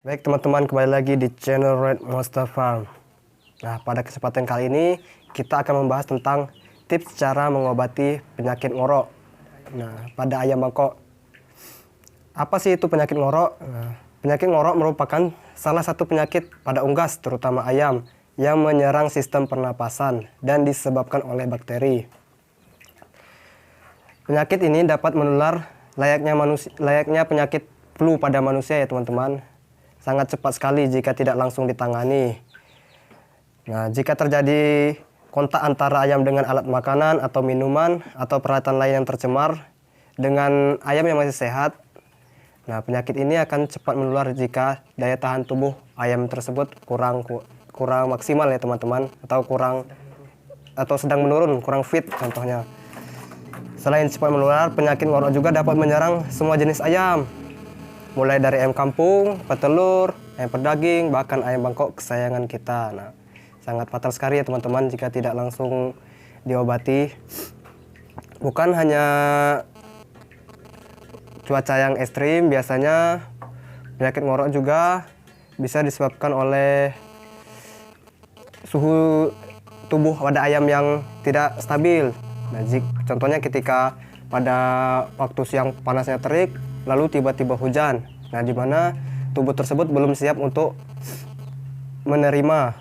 Baik teman-teman, kembali lagi di channel Red Monster Farm. Nah, pada kesempatan kali ini kita akan membahas tentang tips cara mengobati penyakit ngorok. Nah, pada ayam bangkok. Apa sih itu penyakit ngorok? Nah, penyakit ngorok merupakan salah satu penyakit pada unggas, terutama ayam, yang menyerang sistem pernapasan dan disebabkan oleh bakteri. Penyakit ini dapat menular layaknya penyakit flu pada manusia ya teman-teman. Sangat cepat sekali jika tidak langsung ditangani. Nah, jika terjadi kontak antara ayam dengan alat makanan atau minuman atau peralatan lain yang tercemar dengan ayam yang masih sehat, nah penyakit ini akan cepat menular jika daya tahan tubuh ayam tersebut kurang maksimal ya teman-teman, atau sedang menurun, kurang fit contohnya. Selain cepat menular, penyakit ngorok juga dapat menyerang semua jenis ayam. Mulai dari ayam kampung, petelur, ayam pedaging, bahkan ayam bangkok kesayangan kita. Nah, sangat fatal sekali ya teman-teman jika tidak langsung diobati. Bukan hanya cuaca yang ekstrim, biasanya penyakit ngorok juga bisa disebabkan oleh suhu tubuh pada ayam yang tidak stabil. Nah, contohnya ketika pada waktu siang panasnya terik, lalu tiba-tiba hujan. Nah, di mana tubuh tersebut belum siap untuk menerima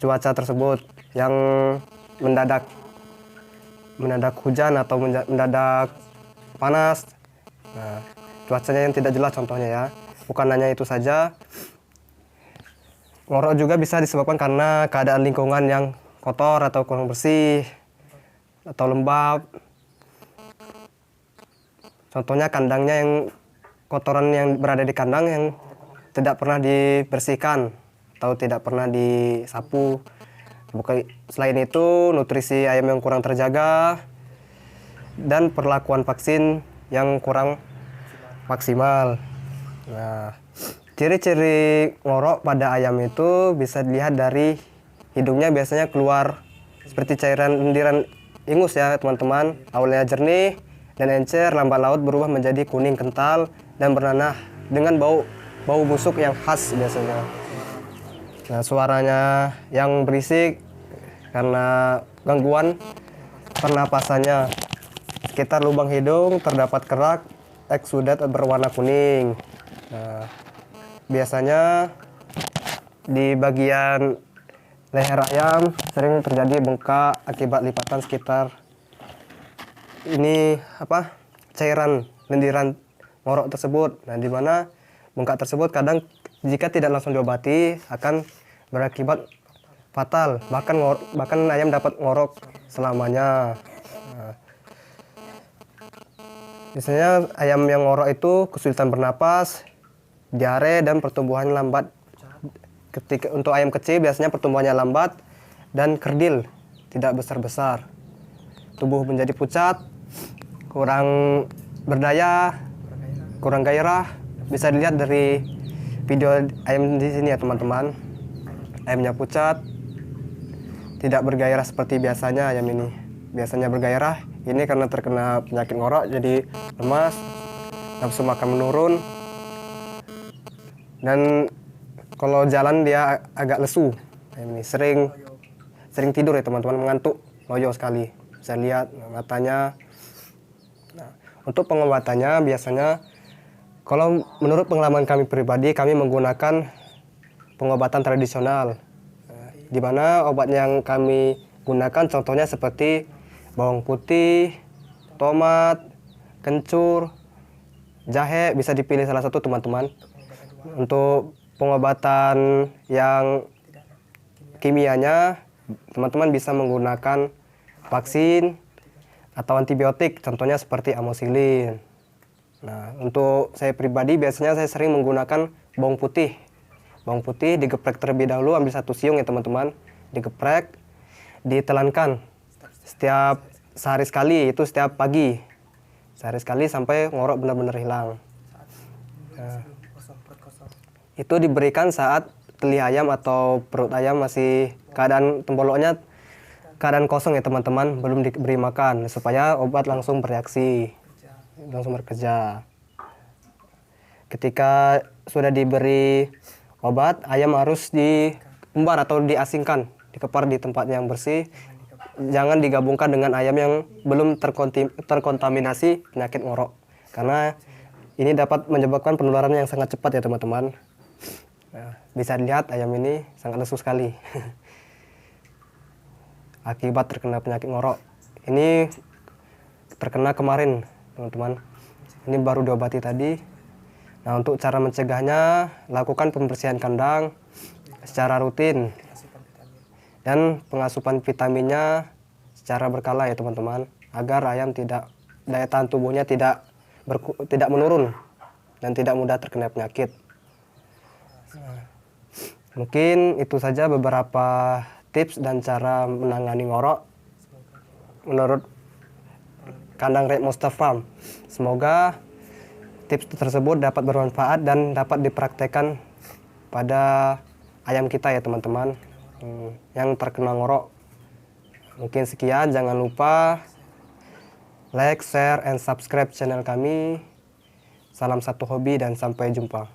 cuaca tersebut yang mendadak hujan atau mendadak panas. Nah, cuacanya yang tidak jelas contohnya ya. Bukan hanya itu saja, ngorok juga bisa disebabkan karena keadaan lingkungan yang kotor atau kurang bersih atau lembab. Contohnya kandangnya yang kotoran yang berada di kandang yang tidak pernah dibersihkan atau tidak pernah disapu. Selain itu, nutrisi ayam yang kurang terjaga dan perlakuan vaksin yang kurang maksimal. Nah, ciri-ciri ngorok pada ayam itu bisa dilihat dari hidungnya biasanya keluar seperti cairan lendiran ingus ya teman-teman. Awalnya jernih dan encer, lambat laut berubah menjadi kuning kental dan bernanah dengan bau busuk yang khas biasanya. Nah, suaranya yang berisik karena gangguan pernapasannya. Sekitar lubang hidung terdapat kerak eksudat berwarna kuning. Nah, biasanya di bagian leher ayam sering terjadi bengkak akibat lipatan sekitar cairan lendiran ngorok tersebut. Nah, di mana bengkak tersebut kadang jika tidak langsung diobati akan berakibat fatal, bahkan ayam dapat ngorok selamanya. Nah, biasanya ayam yang ngorok itu kesulitan bernapas, diare, dan pertumbuhannya lambat. Untuk ayam kecil biasanya pertumbuhannya lambat dan kerdil, tidak besar-besar. Tubuh menjadi pucat, kurang berdaya, kurang gairah. Bisa dilihat dari video ayam di sini ya teman-teman. Ayamnya pucat, tidak bergairah seperti biasanya ayam ini. Biasanya bergairah, ini karena terkena penyakit ngorok jadi lemas, nafsu makan menurun, dan kalau jalan dia agak lesu. Ayam ini sering tidur ya teman-teman, mengantuk, loyo sekali. Bisa lihat matanya. Nah, untuk pengobatannya biasanya kalau menurut pengalaman kami pribadi, kami menggunakan pengobatan tradisional. Di mana obat yang kami gunakan contohnya seperti bawang putih, tomat, kencur, jahe, bisa dipilih salah satu teman-teman. Untuk pengobatan yang kimianya, teman-teman bisa menggunakan vaksin atau antibiotik, contohnya seperti amoxicillin. Nah, untuk saya pribadi biasanya saya sering menggunakan bawang putih. Bawang putih digeprek terlebih dahulu, ambil 1 siung ya teman-teman, digeprek, ditelankan sehari sekali, itu setiap pagi. Sehari sekali sampai ngorok benar-benar hilang. Nah, itu diberikan saat teli ayam atau perut ayam masih keadaan temboloknya keadaan kosong ya teman-teman, belum diberi makan, supaya obat langsung bereaksi, langsung bekerja. Ketika sudah diberi obat, ayam harus diumbar atau diasingkan, dikepar di tempat yang bersih. Jangan digabungkan dengan ayam yang belum terkontaminasi penyakit ngorok, karena ini dapat menyebabkan penularan yang sangat cepat ya teman-teman. Nah, bisa dilihat ayam ini sangat lesu sekali akibat terkena penyakit ngorok. Ini terkena kemarin teman-teman, ini baru diobati tadi. Nah, untuk cara mencegahnya, lakukan pembersihan kandang secara rutin dan pengasupan vitaminnya secara berkala ya teman-teman, agar ayam daya tahan tubuhnya tidak menurun dan tidak mudah terkena penyakit. Mungkin itu saja beberapa tips dan cara menangani ngorok menurut kandang Red Monster Farm. Semoga tips tersebut dapat bermanfaat dan dapat dipraktekkan pada ayam kita ya teman-teman yang terkena ngorok. Mungkin sekian, jangan lupa like, share, and subscribe channel kami. Salam satu hobi dan sampai jumpa.